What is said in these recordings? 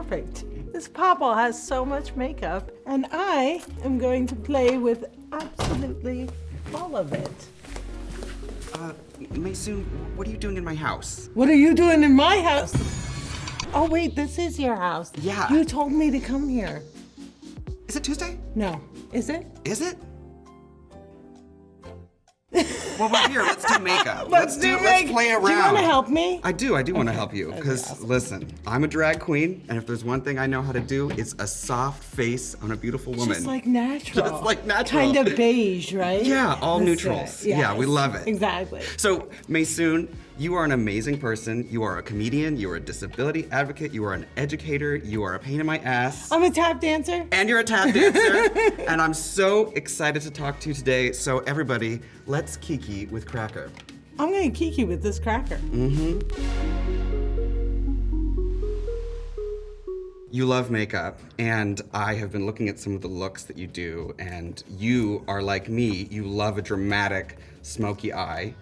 perfect. This Popple has so much makeup, and I am going to play with absolutely all of it. Maysoon, what are you doing in my house? What are you doing in my house? Oh wait, this is your house. Yeah. You told me to come here. Is it Tuesday? No. Is it? Is it? Well, we're here. Let's do makeup. Let's play around. Do you want to help me? I do want to help you. Because, awesome. Listen, I'm a drag queen, and if there's one thing I know how to do, it's a soft face on a beautiful woman. Just like natural. Just like natural. Kind of beige, right? Yeah, all That's neutrals. it. Yes. Yeah, we love it. Exactly. So, Maysoon, you are an amazing person. You are a comedian. You are a disability advocate. You are an educator. You are a pain in my ass. I'm a tap dancer. And you're a tap dancer. And I'm so excited to talk to you today. So everybody, let's Kiki with Cracker. I'm gonna Kiki with this cracker. You love makeup, and I have been looking at some of the looks that you do, and you are like me. You love a dramatic, smoky eye.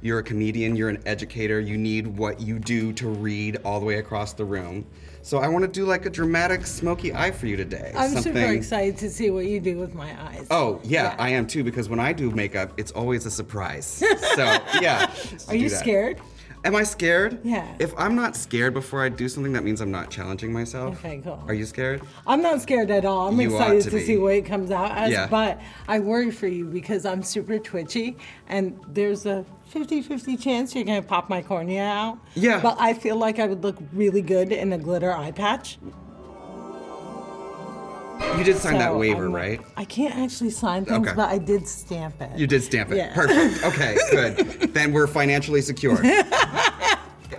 You're a comedian, you're an educator, you need what you do to read all the way across the room. So I want to do like a dramatic smoky eye for you today. I'm super excited to see what you do with my eyes. Oh, yeah, I am too, because when I do makeup, it's always a surprise. So, yeah. Are you scared? Am I scared? Yeah. If I'm not scared before I do something, that means I'm not challenging myself. Okay, cool. Are you scared? I'm not scared at all. I'm You ought excited to to be. see what it comes out as, Yeah. but I worry for you because I'm super twitchy, and there's a 50-50 chance you're gonna pop my cornea out. Yeah. But I feel like I would look really good in a glitter eye patch. You did sign that So waiver, I'm- right? I can't actually sign things, Okay. but I did stamp it. You did stamp it. Yeah. Perfect. Okay, good. Then we're financially secure.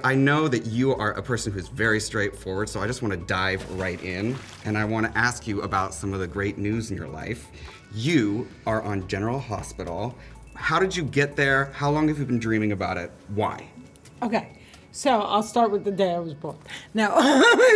I know that you are a person who's very straightforward, so I just want to dive right in, and I want to ask you about some of the great news in your life. You are on General Hospital. How did you get there? How long have you been dreaming about it? Why? Okay, so I'll start with the day I was born. No,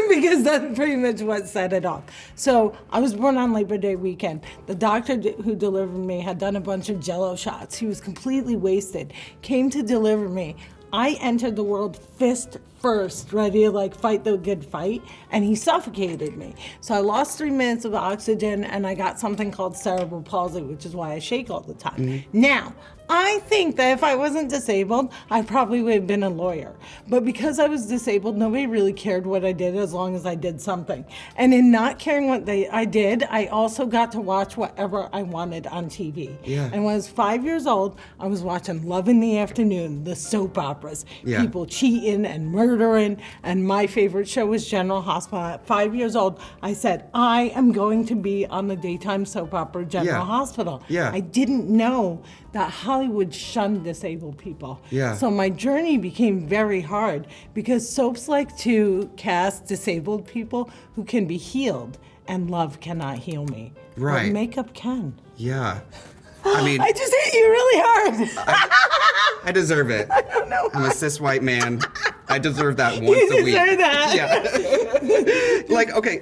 because that's pretty much what set it off. So I was born on Labor Day weekend. The doctor who delivered me had done a bunch of Jell-O shots. He was completely wasted. Came to deliver me. I entered the world fist first, ready to like fight the good fight, and he suffocated me. So I lost 3 minutes of oxygen, and I got something called cerebral palsy, which is why I shake all the time. Now, I think that if I wasn't disabled, I probably would have been a lawyer. But because I was disabled, nobody really cared what I did as long as I did something. And in not caring what I did, I also got to watch whatever I wanted on TV. Yeah. And when I was 5 years old, I was watching Love in the Afternoon, the soap operas, Yeah. people cheating and murdering, and my favorite show was General Hospital. At 5 years old, I said, I am going to be on the daytime soap opera General Yeah. Hospital. Yeah. I didn't know that Hollywood shunned disabled people. Yeah. So my journey became very hard because soaps like to cast disabled people who can be healed, and love cannot heal me. Right. But makeup can. Yeah. I mean, I just hit you really hard. I deserve it. I don't know. I'm a cis white man. I deserve that once a week. deserve that. Yeah. Like, okay,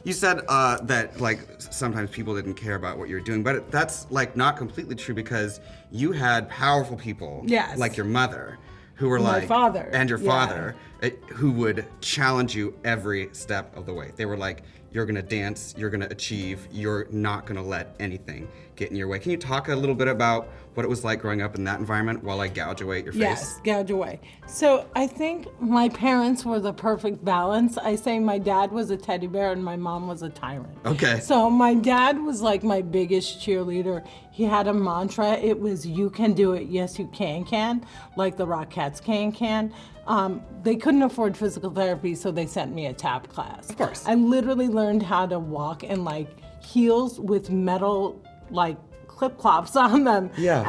you said that like sometimes people didn't care about what you're doing, but that's like not completely true because you had powerful people, Yes. like your mother, who were My like, father. and your Yeah. father, who would challenge you every step of the way. They were like, you're gonna dance, you're gonna achieve, you're not gonna let anything get in your way. Can you talk a little bit about what it was like growing up in that environment while I gouge away at your face? Yes, gouge away. So I think my parents were the perfect balance. I say my dad was a teddy bear and my mom was a tyrant. Okay. So my dad was like my biggest cheerleader. He had a mantra. It was, you can do it, yes you can, like the Rockettes can. They couldn't afford physical therapy, so they sent me a tap class. Of course. I literally learned how to walk in like heels with metal like clip clops on them. Yeah.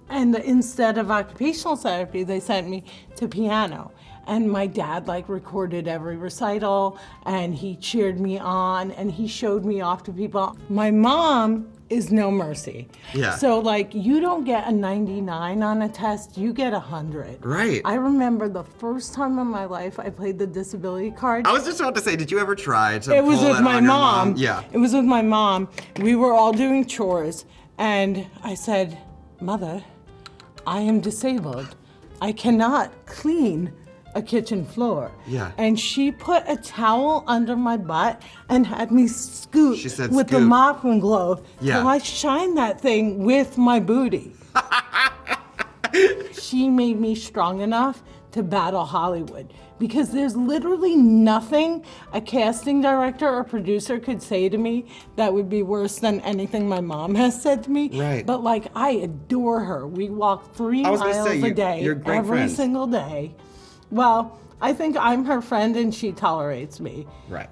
And instead of occupational therapy, they sent me to piano. And my dad like recorded every recital, and he cheered me on, and he showed me off to people. My mom is no mercy. Yeah. So like you don't get a 99 on a test, you get 100. Right. I remember the first time in my life I played the disability card. I was just about to say, did you ever try to It was pull with that my on your mom. Yeah. It was with my mom. We were all doing chores, and I said, Mother, I am disabled. I cannot clean a kitchen floor. Yeah. And she put a towel under my butt and had me scoot She said with the scoot. mopping glove Yeah. till I shined that thing with my booty. She made me strong enough to battle Hollywood, because there's literally nothing a casting director or producer could say to me that would be worse than anything my mom has said to me. Right. But like, I adore her. We walk 3 I was gonna miles say, a day you're great every friends. single day. Well, I think I'm her friend and she tolerates me. Right.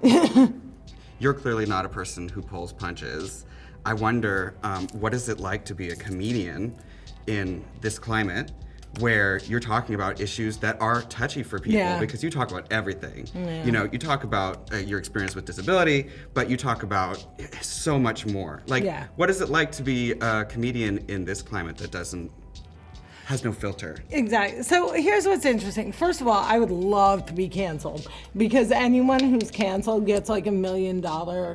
You're clearly not a person who pulls punches. I wonder, what is it like to be a comedian in this climate where you're talking about issues that are touchy for people? Yeah. Because you talk about everything. Yeah. You know, you talk about your experience with disability, but you talk about so much more. Like, Yeah. what is it like to be a comedian in this climate that has no filter? Exactly. So here's what's interesting. First of all, I would love to be canceled, because anyone who's canceled gets like $1 million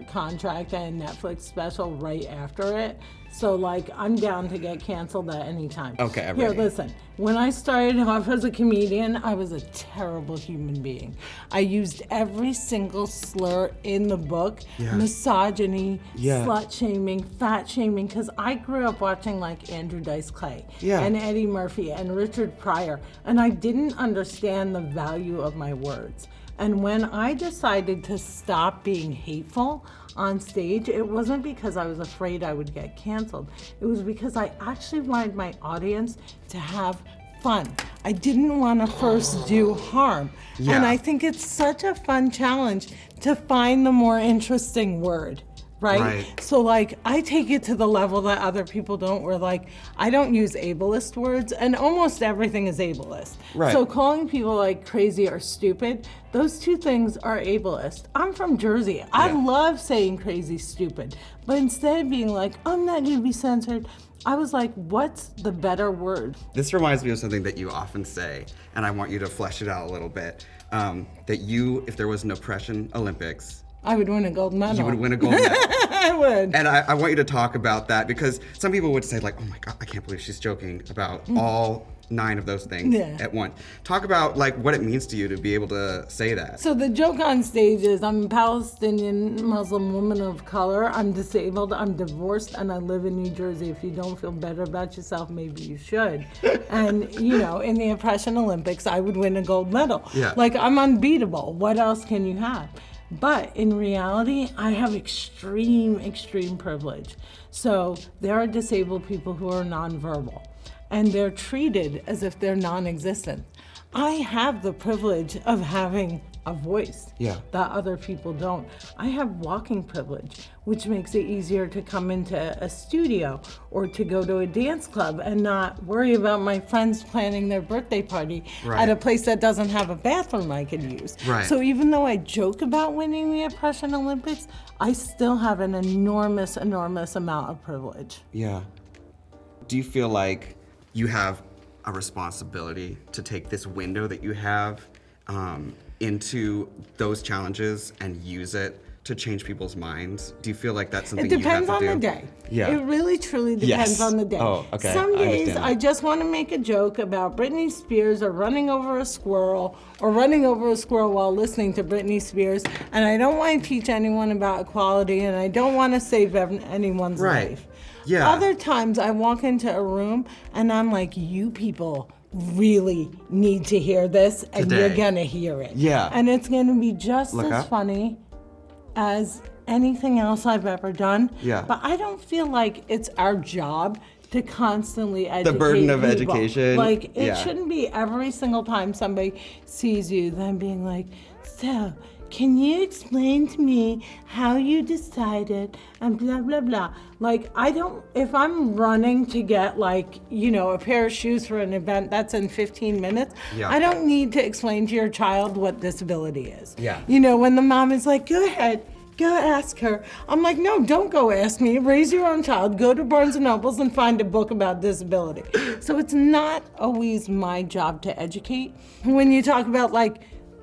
contract and a Netflix special right after it. So like, I'm down to get canceled at any time. Okay, I'm Here, ready. listen. When I started off as a comedian, I was a terrible human being. I used every single slur in the book. Yeah. Misogyny, Yeah. slut shaming, fat shaming, because I grew up watching like Andrew Dice Clay Yeah. and Eddie Murphy and Richard Pryor, and I didn't understand the value of my words. And when I decided to stop being hateful on stage, it wasn't because I was afraid I would get canceled. It was because I actually wanted my audience to have fun. I didn't want to first do harm. Yeah. And I think it's such a fun challenge to find the more interesting word. Right? So like, I take it to the level that other people don't, where like, I don't use ableist words, and almost everything is ableist. Right. So calling people like crazy or stupid, those two things are ableist. I'm from Jersey. I Yeah. love saying crazy, stupid. But instead of being like, I'm not gonna be censored, I was like, what's the better word? This reminds me of something that you often say, and I want you to flesh it out a little bit. That you, if there was an oppression Olympics, I would win a gold medal. you would win a gold medal. I would. And I want you to talk about that, because some people would say like, oh my God, I can't believe she's joking about all 9 of those things Yeah. at once. Talk about like what it means to you to be able to say that. So the joke on stage is, I'm a Palestinian Muslim woman of color, I'm disabled, I'm divorced, and I live in New Jersey. If you don't feel better about yourself, maybe you should. And you know, in the Oppression Olympics, I would win a gold medal. Yeah. Like, I'm unbeatable. What else can you have? But in reality, I have extreme privilege. So there are disabled people who are nonverbal, and they're treated as if they're non-existent. I have the privilege of having a voice Yeah. that other people don't. I have walking privilege, which makes it easier to come into a studio or to go to a dance club and not worry about my friends planning their birthday party Right. at a place that doesn't have a bathroom I can use. Right. So even though I joke about winning the Oppression Olympics, I still have an enormous amount of privilege. Yeah. Do you feel like you have a responsibility to take this window that you have into those challenges and use it to change people's minds? Do you feel like that's something It you have depends to on do? the day. Yeah. It really truly depends Yes. on the day. Oh, okay. Some I days understand I that. just want to make a joke about Britney Spears or running over a squirrel while listening to Britney Spears, and I don't want to teach anyone about equality, and I don't want to save anyone's Right. life. Yeah. Other times I walk into a room and I'm like, you people really need to hear this, and Today. you're gonna hear it. Yeah. And it's gonna be just Look as up. funny as anything else I've ever done. Yeah. But I don't feel like it's our job to constantly educate burden of people. education. Like, it Yeah. shouldn't be every single time somebody sees you, them being like, so, can you explain to me how you decided, and blah, blah, blah. Like, if I'm running to get like, you know, a pair of shoes for an event that's in 15 minutes, Yeah. I don't need to explain to your child what disability is. Yeah. You know, when the mom is like, go ahead, go ask her. I'm like, no, don't go ask me. Raise your own child. Go to Barnes & Nobles and find a book about disability. So it's not always my job to educate. When you talk about like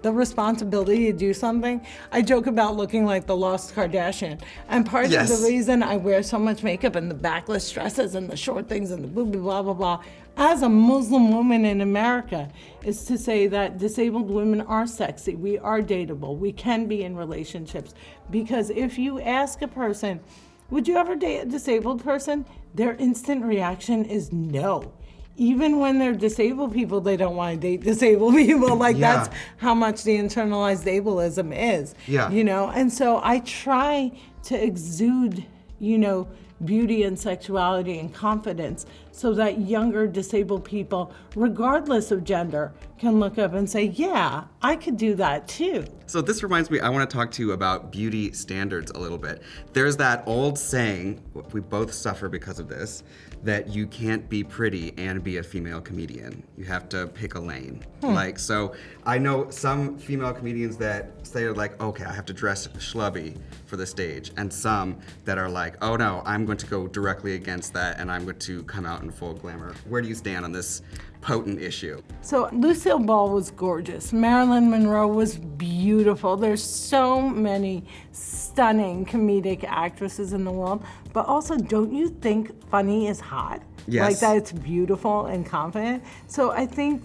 the responsibility to do something. I joke about looking like the lost Kardashian. And part of Yes. the reason I wear so much makeup and the backless dresses and the short things and the blah, blah, blah, as a Muslim woman in America, is to say that disabled women are sexy, we are dateable, we can be in relationships. Because if you ask a person, would you ever date a disabled person? Their instant reaction is no. Even when they're disabled people, they don't want to date disabled people. Like, Yeah. that's how much the internalized ableism is. Yeah. You know, and so I try to exude, you know, beauty and sexuality and confidence so that younger disabled people, regardless of gender, can look up and say, yeah, I could do that too. So this reminds me, I want to talk to you about beauty standards a little bit. There's that old saying, we both suffer because of this, that you can't be pretty and be a female comedian. You have to pick a lane. Like, so I know some female comedians that say like, okay, I have to dress schlubby for the stage, and some that are like, oh no, I'm going to go directly against that and I'm going to come out in full glamour. Where do you stand on this potent issue? So Lucille Ball was gorgeous. Marilyn Monroe was beautiful. There's so many stunning comedic actresses in the world, but also, don't you think funny is hot? Yes. Like that it's beautiful and confident. So I think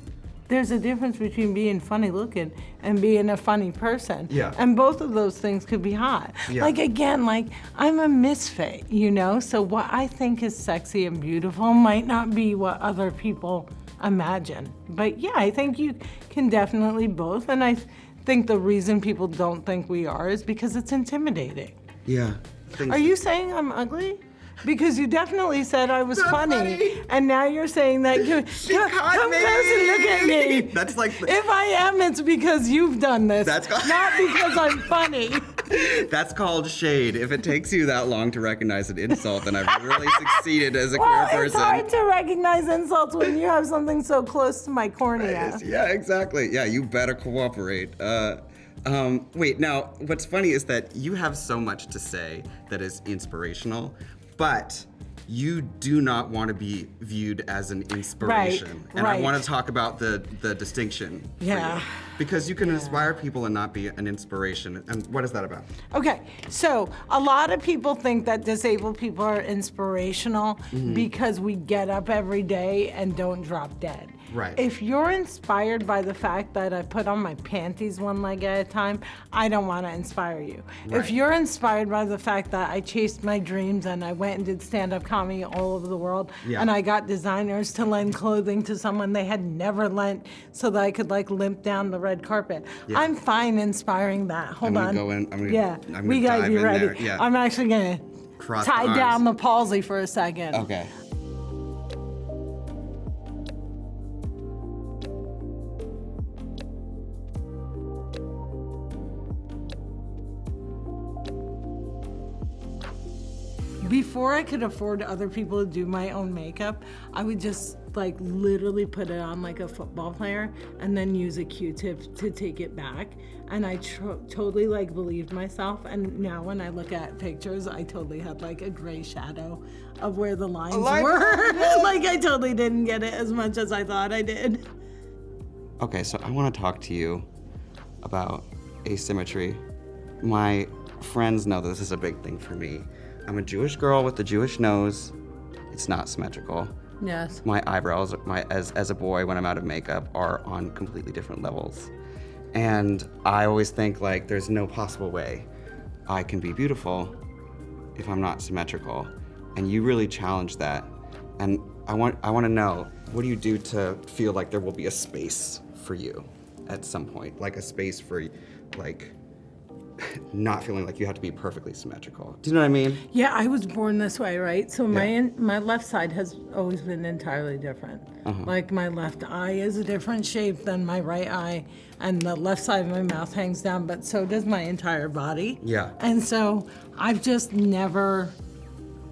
there's a difference between being funny looking and being a funny person. Yeah. And both of those things could be hot. Yeah. Like, again, like, I'm a misfit, you know? So what I think is sexy and beautiful might not be what other people imagine. But yeah, I think you can definitely both. And I think the reason people don't think we are is because it's intimidating. Yeah. Are you saying I'm ugly? Because you definitely said I was Not funny, funny. and now you're saying that come caught close me. and look at me. That's like If I am, it's because you've done this, That's not because I'm funny. That's called shade. If it takes you that long to recognize an insult, then I've really succeeded as a Well, queer it's person. hard to recognize insults when you have something so close to my cornea. Yeah, exactly. Yeah, you better cooperate. Wait, now, what's funny is that you have so much to say that is inspirational, but you do not want to be viewed as an inspiration. And I right. want to talk about the distinction. for Yeah. you. Because you can inspire people and not be an inspiration. And what is that about? Okay, so a lot of people think that disabled people are inspirational because we get up every day and don't drop dead. Right. If you're inspired by the fact that I put on my panties one leg at a time, I don't want to inspire you. Right. If you're inspired by the fact that I chased my dreams and I went and did stand-up comedy all over the world, Yeah. and I got designers to lend clothing to someone they had never lent so that I could like limp down the red carpet, Yeah. I'm fine inspiring that. Hold I'm on. gonna go in. I'm gonna, Yeah, I'm gonna we gotta dive be in ready. there. Yeah. I'm actually gonna Cross the tie arms. down the palsy for a second. Okay. Before I could afford other people to do my own makeup, I would just like literally put it on like a football player and then use a Q-tip to take it back. And I totally like believed myself. And now when I look at pictures, I totally had like a gray shadow of where the lines were. Like I totally didn't get it as much as I thought I did. Okay, so I want to talk to you about asymmetry. My friends know this is a big thing for me. I'm a Jewish girl with a Jewish nose. It's not symmetrical. Yes. My eyebrows, as a boy when I'm out of makeup, are on completely different levels. And I always think like there's no possible way I can be beautiful if I'm not symmetrical. And you really challenge that. And I want to know, what do you do to feel like there will be a space for you at some point? Like a space for like not feeling like you have to be perfectly symmetrical. Do you know what I mean? Yeah, I was born this way, right? So my left side has always been entirely different. Like my left eye is a different shape than my right eye, and the left side of my mouth hangs down, but so does my entire body. Yeah. And so I've just never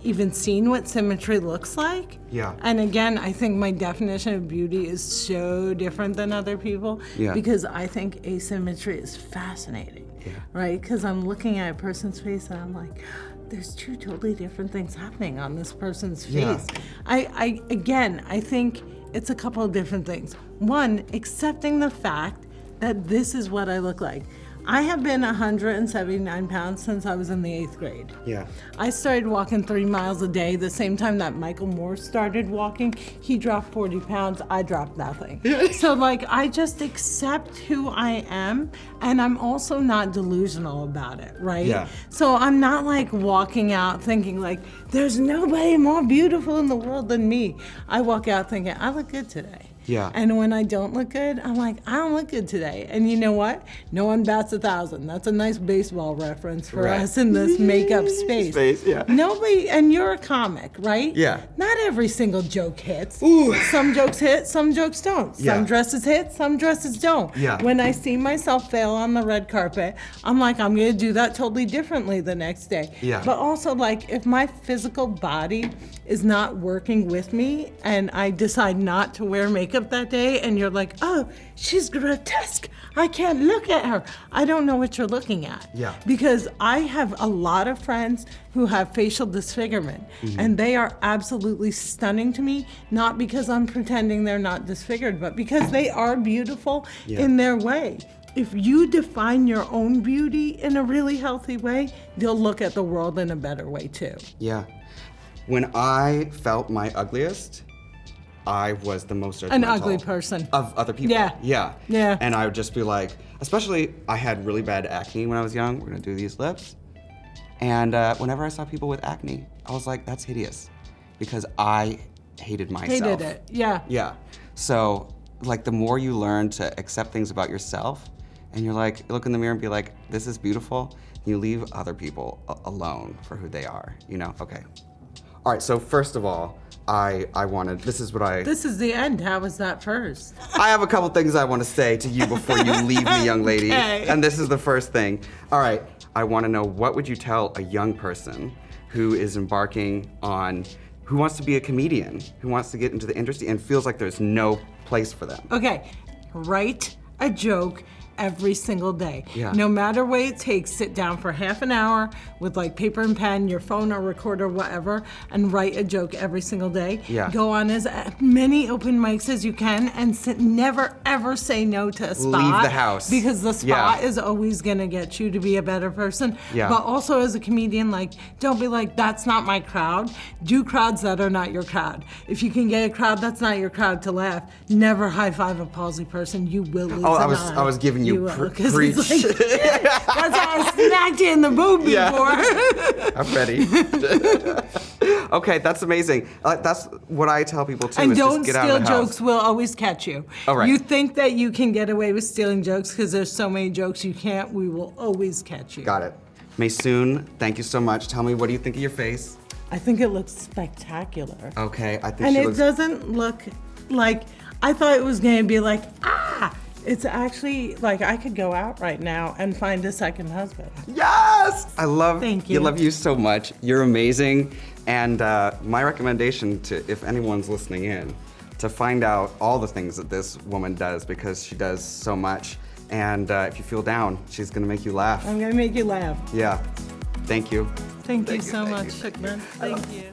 even seen what symmetry looks like. Yeah. And again, I think my definition of beauty is so different than other people because I think asymmetry is fascinating. Yeah. Right? Because I'm looking at a person's face and I'm like, there's two totally different things happening on this person's face. Yeah. I think it's a couple of different things. One, accepting the fact that this is what I look like. I have been 179 pounds since I was in the 8th grade. Yeah. I started walking 3 miles a day the same time that Michael Moore started walking. He dropped 40 pounds, I dropped nothing. So like, I just accept who I am, and I'm also not delusional about it, right? Yeah. So I'm not like walking out thinking like, there's nobody more beautiful in the world than me. I walk out thinking, I look good today. Yeah. And when I don't look good, I'm like, I don't look good today. And you know what? No one bats 1,000. That's a nice baseball reference for Right. us in this makeup space. Yeah. Nobody, and you're a comic, right? Yeah. Not every single joke hits. Ooh. Some jokes hit, some jokes don't. Yeah. Some dresses hit, some dresses don't. Yeah. When I see myself fail on the red carpet, I'm like, I'm gonna do that totally differently the next day. Yeah. But also, like, if my physical body is not working with me and I decide not to wear makeup that day, and you're like, oh, she's grotesque, I can't look at her. I don't know what you're looking at. Yeah. Because I have a lot of friends who have facial disfigurement, and they are absolutely stunning to me, not because I'm pretending they're not disfigured, but because they are beautiful in their way. If you define your own beauty in a really healthy way, you'll look at the world in a better way too. Yeah. When I felt my ugliest, I was the most judgmental. An ugly person. Of other people. Yeah. Yeah. Yeah. And I would just be like, especially I had really bad acne when I was young. We're gonna do these lips. And whenever I saw people with acne, I was like, that's hideous. Because I hated myself. Hated it, yeah. Yeah. So, like, the more you learn to accept things about yourself, and you're like, look in the mirror and be like, this is beautiful, you leave other people alone for who they are, you know? Okay. All right, so first of all, I wanted, this is the end. How was that first? I have a couple things I want to say to you before you leave me, young lady. Okay. And this is the first thing. All right, I want to know, what would you tell a young person who is embarking on, who wants to be a comedian, who wants to get into the industry and feels like there's no place for them? Okay, write a joke every single day. Yeah. No matter what it takes, sit down for half an hour with like paper and pen, your phone or recorder, whatever, and write a joke every single day. Yeah. Go on as many open mics as you can, and never ever say no to a spot. Leave the house. Because the spot Yeah. is always gonna get you to be a better person. Yeah. But also as a comedian, like, don't be like, that's not my crowd. Do crowds that are not your crowd. If you can get a crowd that's not your crowd to laugh, never high five a palsy person. You will lose. Oh, an I was giving you will, 'cause preach. it's like, that's how I smacked you in the boob before. I'm ready. Okay, that's amazing. That's what I tell people too. And is don't just get out steal of the house. jokes. We'll always catch you. All right. You think that you can get away with stealing jokes because there's so many jokes you can't. We will always catch you. Got it. Maysoon, thank you so much. Tell me, what do you think of your face? I think it looks spectacular. Okay, I think And she it looks... doesn't look like, I thought it was going to be like, ah! It's actually like I could go out right now and find a second husband. Yes! I love Thank you. I love you so much. You're amazing. And my recommendation to, if anyone's listening in, to find out all the things that this woman does, because she does so much. And if you feel down, she's gonna make you laugh. I'm going to make you laugh. Yeah. Thank you. Thank you you, so thank much, you, thank Shukman. Thank you.